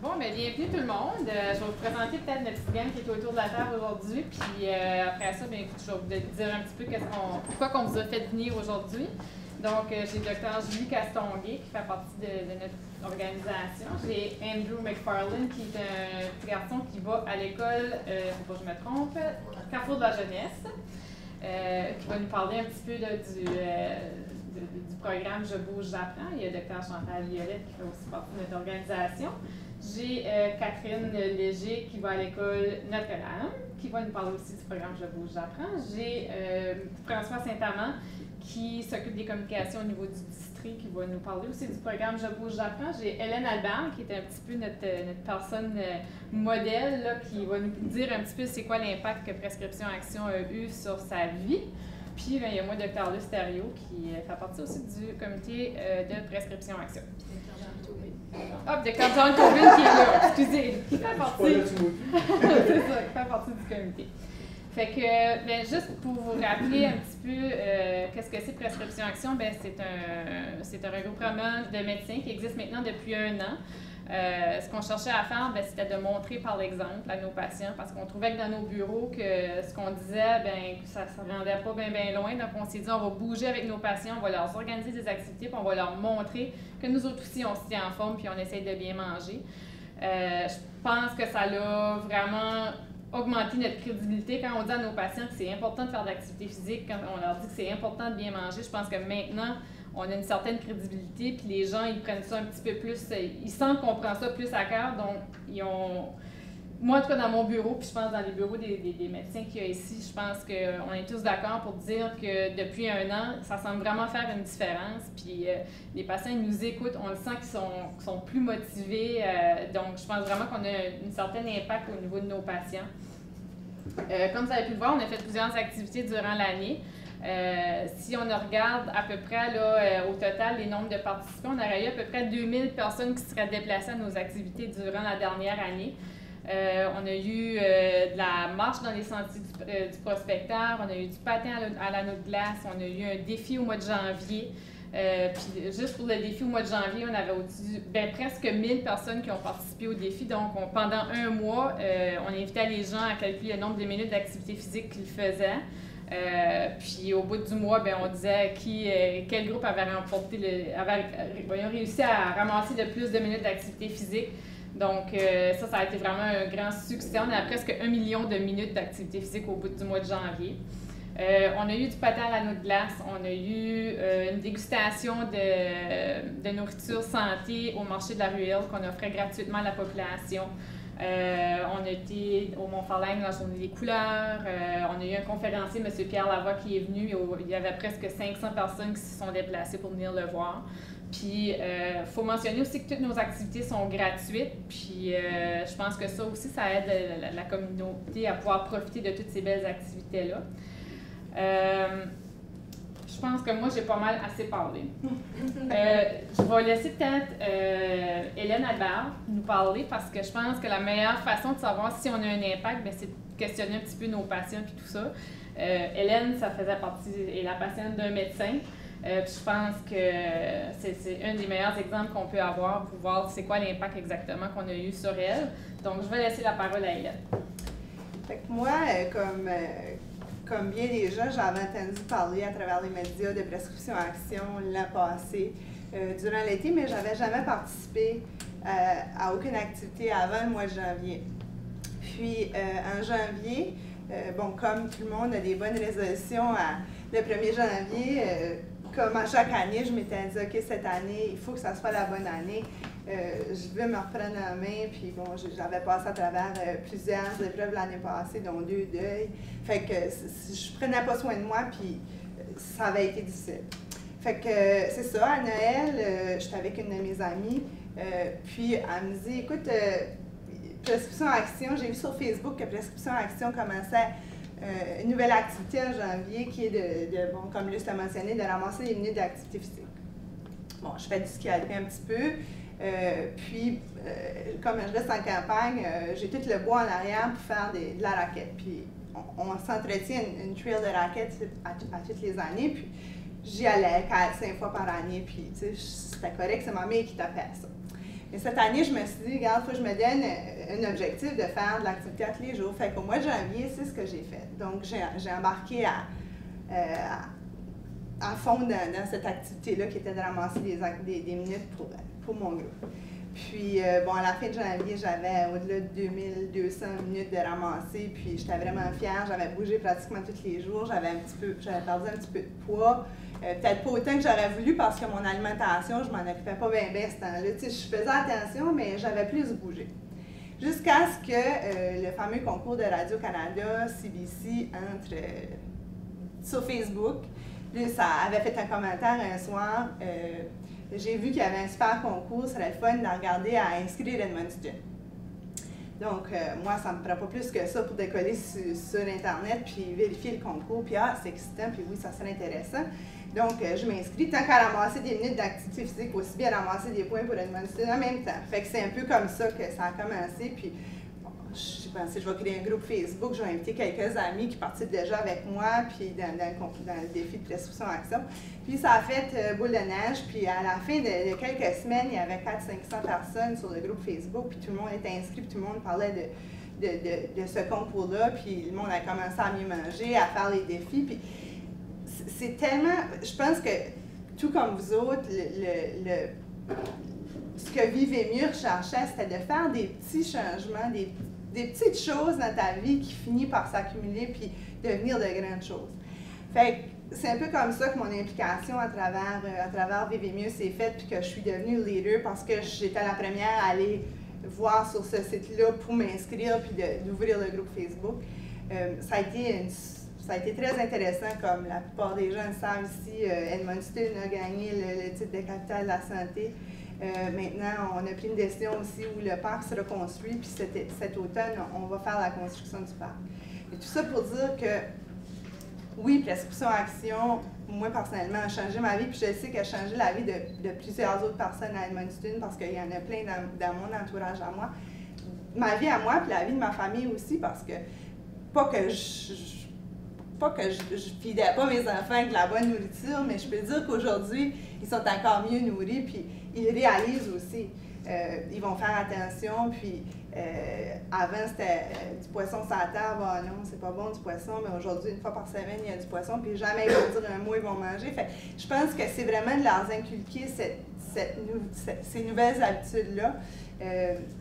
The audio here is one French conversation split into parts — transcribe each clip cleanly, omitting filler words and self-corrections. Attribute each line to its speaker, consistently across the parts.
Speaker 1: Bon, bien, bienvenue tout le monde. Je vais vous présenter peut-être notre petite gang qui est autour de la table aujourd'hui. Puis après ça, bien, écoute, je vais vous dire un petit peu pourquoi on vous a fait venir aujourd'hui. Donc, j'ai Dr. Julie Castonguay qui fait partie de notre organisation. J'ai Andrew McFarlane qui est un petit garçon qui va à l'école, faut pas que je me trompe, Carrefour de la jeunesse, qui va nous parler un petit peu là, du programme Je bouge, j'apprends. Il y a Dr. Chantal Violette qui fait aussi partie de notre organisation. J'ai Catherine Léger qui va à l'école Notre-Dame, qui va nous parler aussi du programme Je bouge, j'apprends. J'ai François Saint-Amand qui s'occupe des communications au niveau du district, qui va nous parler aussi du programme Je bouge, j'apprends. J'ai Hélène Albert, qui est un petit peu notre personne modèle, là, qui va nous dire un petit peu c'est quoi l'impact que Prescription Action a eu sur sa vie. Puis, bien, il y a moi, Dr. Luce Thériault, qui fait partie aussi du comité de Prescription Action. Ah, Dr. John Tobin qui est là, excusez, qui fait partie. C'est ça, qui fait partie du comité. Fait que, bien, juste pour vous rappeler un petit peu qu'est-ce que c'est Prescription Action, bien, c'est un regroupement de médecins qui existe maintenant depuis 1 an. Ce qu'on cherchait à faire, c'était de montrer par l'exemple à nos patients, parce qu'on trouvait que dans nos bureaux, que ce qu'on disait, que ça ne rendait pas bien loin. Donc, on s'est dit, on va bouger avec nos patients, on va leur organiser des activités, puis on va leur montrer que nous autres aussi, on se tient en forme, puis on essaye de bien manger. Je pense que ça l'a vraiment augmenté notre crédibilité quand on dit à nos patients que c'est important de faire de l'activité physique, quand on leur dit que c'est important de bien manger. Je pense que maintenant, on a une certaine crédibilité, puis les gens, ils prennent ça un petit peu plus, ils sentent qu'on prend ça plus à cœur, donc ils ont... Moi, en tout cas, dans mon bureau, puis je pense dans les bureaux des médecins qu'il y a ici, je pense qu'on est tous d'accord pour dire que depuis 1 an, ça semble vraiment faire une différence, puis les patients, ils nous écoutent, on le sent qu'ils sont plus motivés, donc je pense vraiment qu'on a un certain impact au niveau de nos patients. Comme vous avez pu le voir, on a fait plusieurs activités durant l'année. Si on regarde à peu près là, au total les nombres de participants, on aurait eu à peu près 2000 personnes qui seraient déplacées à nos activités durant la dernière année. On a eu de la marche dans les sentiers du prospecteur, on a eu du patin à l'anneau de glace, on a eu un défi au mois de janvier. Puis juste pour le défi au mois de janvier, on avait presque 1000 personnes qui ont participé au défi. Donc, pendant 1 mois, on invitait les gens à calculer le nombre de minutes d'activité physique qu'ils faisaient. Puis au bout du mois, on disait quel groupe avait réussi à ramasser le plus de minutes d'activité physique. Donc ça a été vraiment un grand succès. On a presque 1 million de minutes d'activité physique au bout du mois de janvier. On a eu du patin à l'anneau de glace, on a eu une dégustation de nourriture santé au marché de la Ruelle qu'on offrait gratuitement à la population. On a été au Mont-Farlane dans la journée des couleurs. On a eu un conférencier, M. Pierre Lavoie, qui est venu. Il y avait presque 500 personnes qui se sont déplacées pour venir le voir. Puis, il faut mentionner aussi que toutes nos activités sont gratuites. Puis, je pense que ça aussi, ça aide la communauté à pouvoir profiter de toutes ces belles activités-là. Je pense que moi, j'ai pas mal assez parlé. Je vais laisser peut-être Hélène Albert nous parler parce que je pense que la meilleure façon de savoir si on a un impact, c'est de questionner un petit peu nos patients et tout ça. Hélène, ça faisait partie, est la patiente d'un médecin. Puis je pense que c'est un des meilleurs exemples qu'on peut avoir pour voir c'est quoi l'impact exactement qu'on a eu sur elle. Donc, je vais laisser la parole à Hélène.
Speaker 2: Fait que moi, comme bien des gens, j'avais entendu parler à travers les médias de Prescription Action l'an passé, durant l'été, mais je n'avais jamais participé à aucune activité avant le mois de janvier. Puis, en janvier, comme tout le monde a des bonnes résolutions le 1er janvier, comme à chaque année, je m'étais dit, OK, cette année, il faut que ça soit la bonne année. Je veux me reprendre en main, puis j'avais passé à travers plusieurs épreuves l'année passée, dont 2 deuils. Fait que je prenais pas soin de moi, puis ça avait été difficile. Fait que c'est ça, à Noël, j'étais avec une de mes amies, puis elle me dit, écoute, Prescription Action, j'ai vu sur Facebook que Prescription Action commençait une nouvelle activité en janvier qui est comme Luce l'a mentionné, de ramasser des minutes d'activité physique. Bon, je fais du ski alpin un petit peu. Puis, comme je reste en campagne, j'ai tout le bois en arrière pour faire de la raquette. Puis, on s'entretient une trail de raquette à toutes les années. Puis, j'y allais 4-5 fois par année. Puis, tu sais, c'était correct, c'est ma mère qui t'a fait ça. Et cette année, je me suis dit, regarde, il faut que je me donne un objectif de faire de l'activité à tous les jours. Fait qu'au mois de janvier, c'est ce que j'ai fait. Donc, j'ai embarqué à fond dans cette activité-là qui était de ramasser des minutes pour mon groupe. Puis, bon, à la fin de janvier, j'avais au-delà de 2200 minutes de ramasser, puis j'étais vraiment fière. J'avais bougé pratiquement tous les jours. J'avais perdu un petit peu de poids. Peut-être pas autant que j'aurais voulu parce que mon alimentation, je m'en occupais pas bien ce temps-là. Tu sais, je faisais attention, mais j'avais plus bougé. Jusqu'à ce que le fameux concours de Radio-Canada, CBC, entre sur Facebook. Puis ça avait fait un commentaire un soir. J'ai vu qu'il y avait un super concours, ça serait le fun de regarder à inscrire Edmundston. Donc, moi, ça me prend pas plus que ça pour décoller sur Internet, puis vérifier le concours, puis c'est excitant, puis oui, ça serait intéressant. Donc, je m'inscris tant qu'à ramasser des minutes d'activité physique, aussi bien ramasser des points pour Edmundston en même temps. Fait que c'est un peu comme ça que ça a commencé, puis j'ai pensé, je vais créer un groupe Facebook, je vais inviter quelques amis qui participent déjà avec moi, puis dans le défi de prescription action. Puis ça a fait boule de neige, puis à la fin de quelques semaines, il y avait 400-500 personnes sur le groupe Facebook, puis tout le monde était inscrit, puis tout le monde parlait de ce concours-là, puis le monde a commencé à mieux manger, à faire les défis, puis c'est tellement, je pense que tout comme vous autres, ce que Vivez mieux recherchait, c'était de faire des petits changements, des petites choses dans ta vie qui finissent par s'accumuler puis devenir de grandes choses. Fait que c'est un peu comme ça que mon implication à travers Vivez mieux s'est faite puis que je suis devenue leader parce que j'étais la première à aller voir sur ce site-là pour m'inscrire puis d'ouvrir le groupe Facebook. Ça a été très intéressant, comme la plupart des gens le savent ici. Edmundston a gagné le titre de capitale de la santé. Maintenant, on a pris une décision aussi où le parc se reconstruit, puis cet automne, on va faire la construction du parc. Et tout ça pour dire que, oui, Prescription Action, moi personnellement, a changé ma vie, puis je sais qu'elle a changé la vie de plusieurs autres personnes à Edmundston, parce qu'il y en a plein dans mon entourage à moi. Ma vie à moi, puis la vie de ma famille aussi, parce que, pas que je fidais pas mes enfants avec de la bonne nourriture, mais je peux dire qu'aujourd'hui, ils sont encore mieux nourris, puis ils réalisent aussi. Ils vont faire attention, puis avant c'était du poisson sur la table, non, c'est pas bon du poisson, mais aujourd'hui, une fois par semaine, il y a du poisson, puis jamais ils vont dire un mot, ils vont manger. Fait, je pense que c'est vraiment de leur inculquer ces nouvelles habitudes-là.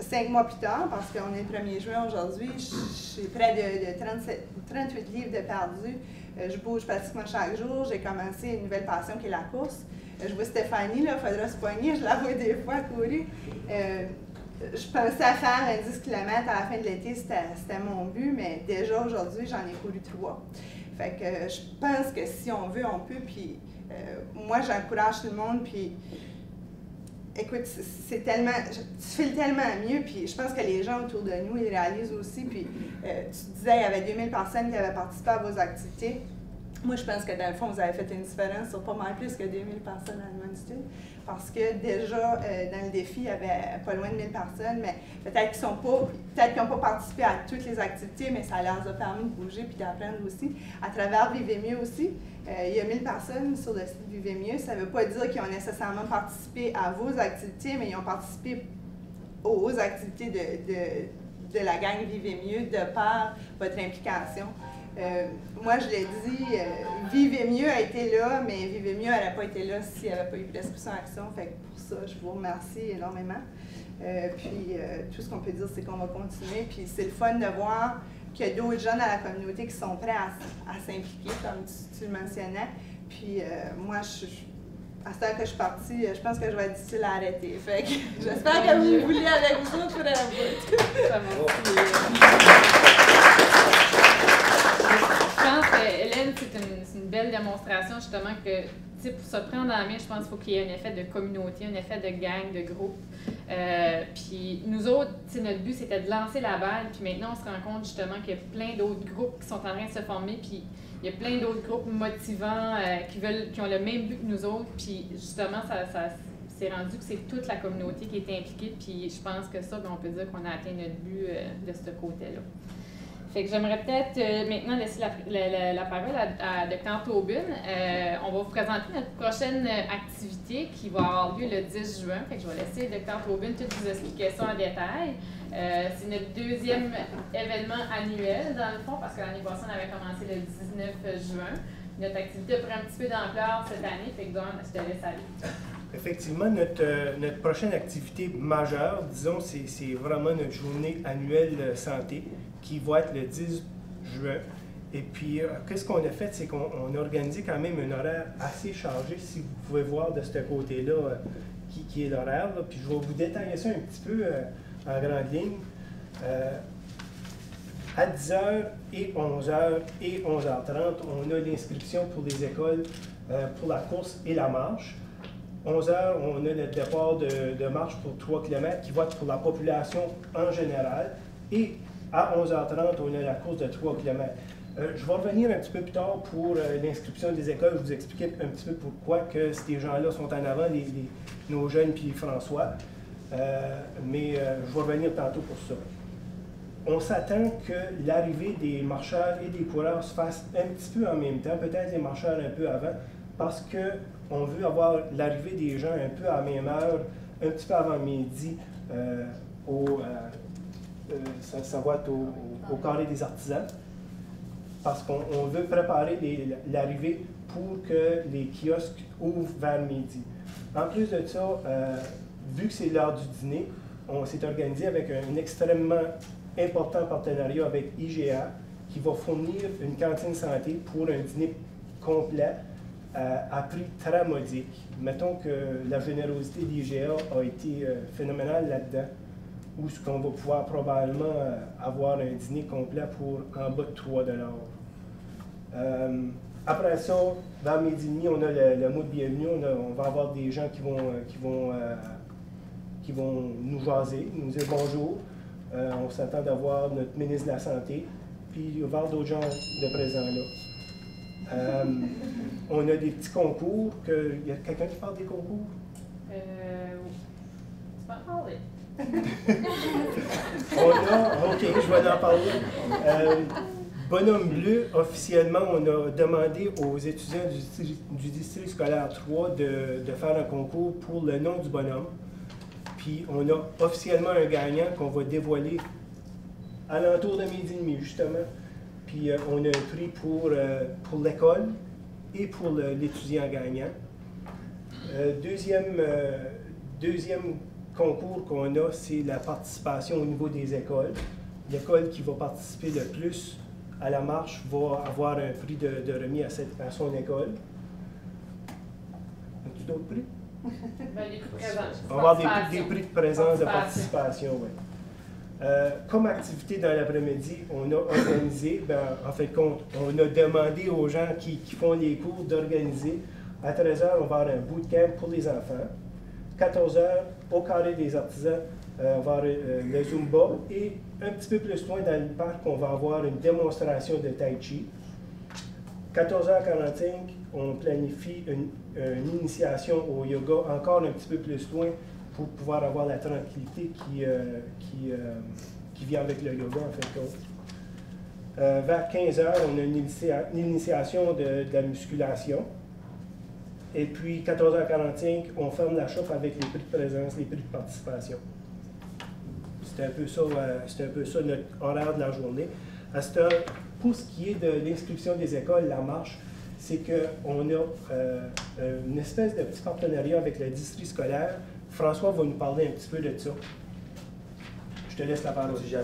Speaker 2: 5 mois plus tard, parce qu'on est le 1er juin aujourd'hui, j'ai près de 38 livres de perdu. Je bouge pratiquement chaque jour. J'ai commencé une nouvelle passion qui est la course. Je vois Stéphanie, il faudra se poigner, je la vois des fois courir. Je pensais à faire 10 km à la fin de l'été, c'était mon but, mais déjà aujourd'hui, j'en ai couru 3. Fait que je pense que si on veut, on peut. Puis moi, j'encourage tout le monde. Puis écoute, c'est tellement, tu files tellement mieux, puis je pense que les gens autour de nous, ils réalisent aussi, puis tu disais, il y avait 2000 personnes qui avaient participé à vos activités. Moi, je pense que dans le fond, vous avez fait une différence sur pas mal plus que 2000 personnes à Edmundston, parce que déjà, dans le défi, il y avait pas loin de 1000 personnes, mais peut-être qu'ils n'ont pas participé à toutes les activités, mais ça leur a permis de bouger puis d'apprendre aussi. À travers Vivez mieux aussi, il y a 1000 personnes sur le site Vivez mieux. Ça ne veut pas dire qu'ils ont nécessairement participé à vos activités, mais ils ont participé aux activités de la gang Vivez mieux de par votre implication. Moi, je l'ai dit, Vivez mieux a été là, mais Vivez mieux n'aurait pas été là s'il n'y avait pas eu Prescription Action. Fait que pour ça, je vous remercie énormément. Puis, tout ce qu'on peut dire, c'est qu'on va continuer. Puis, c'est le fun de voir qu'il y a d'autres gens dans la communauté qui sont prêts à s'impliquer, comme tu le mentionnais. Puis, moi, à ce temps que je suis partie, je pense que je vais être difficile à arrêter. Fait que j'espère que vous voulez avec vous autres pour la bout.
Speaker 1: Ça Je pense que Hélène, c'est une belle démonstration justement que pour se prendre en main, je pense qu'il faut qu'il y ait un effet de communauté, un effet de gang, de groupe. Puis nous autres, notre but c'était de lancer la balle, puis maintenant on se rend compte justement qu'il y a plein d'autres groupes qui sont en train de se former, puis il y a plein d'autres groupes motivants qui ont le même but que nous autres, puis justement ça c'est rendu que c'est toute la communauté qui est impliquée, puis je pense que ça, on peut dire qu'on a atteint notre but de ce côté-là. Fait que j'aimerais peut-être maintenant laisser la parole à Dr. Tobin. On va vous présenter notre prochaine activité qui va avoir lieu le 10 juin. Fait que je vais laisser Dr. Tobin tout vous expliquer ça en détail. C'est notre deuxième événement annuel, dans le fond, parce que l'année passée, on avait commencé le 19 juin. Notre activité a pris un petit peu d'ampleur cette année, fait que Don, je te laisse aller.
Speaker 3: Effectivement, notre prochaine activité majeure, disons, c'est vraiment notre journée annuelle santé qui va être le 10 juin. Et puis, qu'est-ce qu'on a fait, c'est qu'on a organisé quand même un horaire assez chargé, si vous pouvez voir de ce côté-là qui est l'horaire. Puis, je vais vous détailler ça un petit peu en grande ligne. À 10h et 11h et 11h30, on a l'inscription pour les écoles pour la course et la marche. 11h, on a notre départ de marche pour 3 km qui va être pour la population en général. Et à 11h30, on a la course de 3 km. Je vais revenir un petit peu plus tard pour l'inscription des écoles. Je vous expliquer un petit peu pourquoi que ces gens-là sont en avant, nos jeunes puis François. Mais je vais revenir tantôt pour ça. On s'attend que l'arrivée des marcheurs et des coureurs se fasse un petit peu en même temps, peut-être les marcheurs un peu avant, parce qu'on veut avoir l'arrivée des gens un peu à la même heure, un petit peu avant midi, ça va être au carré des artisans, parce qu'on veut préparer l'arrivée pour que les kiosques ouvrent vers midi. En plus de ça, vu que c'est l'heure du dîner, on s'est organisé avec un extrêmement important partenariat avec IGA qui va fournir une cantine santé pour un dîner complet à prix très modique. Mettons que la générosité d'IGA a été phénoménale là-dedans, où ce qu'on va pouvoir probablement avoir un dîner complet pour en bas de 3 $. Après ça, vers midi et demi, on a le mot de bienvenue. On va avoir des gens qui vont nous jaser, nous dire bonjour. On s'attend d'avoir notre ministre de la Santé, puis il va y avoir d'autres gens de présents là. On a des petits concours. Il y a quelqu'un qui parle des concours?
Speaker 1: Tu peux en parler.
Speaker 3: OK, je vais en parler. Bonhomme bleu, officiellement, on a demandé aux étudiants du district scolaire 3 de faire un concours pour le nom du bonhomme. Puis on a officiellement un gagnant qu'on va dévoiler à l'entour de midi et demi, justement. Puis on a un prix pour l'école et pour l'étudiant gagnant. Deuxième concours qu'on a, c'est la participation au niveau des écoles. L'école qui va participer le plus à la marche va avoir un prix de remis à son école. As-tu d'autres prix?
Speaker 1: Les prix de présence.
Speaker 3: On va avoir des prix de présence, de participation, oui. Comme activité dans l'après-midi, on a organisé, en fait compte, on a demandé aux gens qui font les cours d'organiser. À 13h, on va avoir un bootcamp pour les enfants. 14h, au carré des artisans, on va avoir le Zumba. Et un petit peu plus loin dans le parc, on va avoir une démonstration de Tai Chi. 14h45, on planifie une initiation au yoga encore un petit peu plus loin pour pouvoir avoir la tranquillité qui vient avec le yoga, en fin de compte. Vers 15h, on a une initiation de la musculation. Et puis, 14h45, on ferme la chauffe avec les prix de présence, les prix de participation. C'est un peu ça notre horaire de la journée. À cette heure, pour ce qui est de l'inscription des écoles, la marche, c'est qu'on a une espèce de petit partenariat avec le district scolaire. François va nous parler un petit peu de ça. Je te laisse la parole.
Speaker 4: Tout de suite.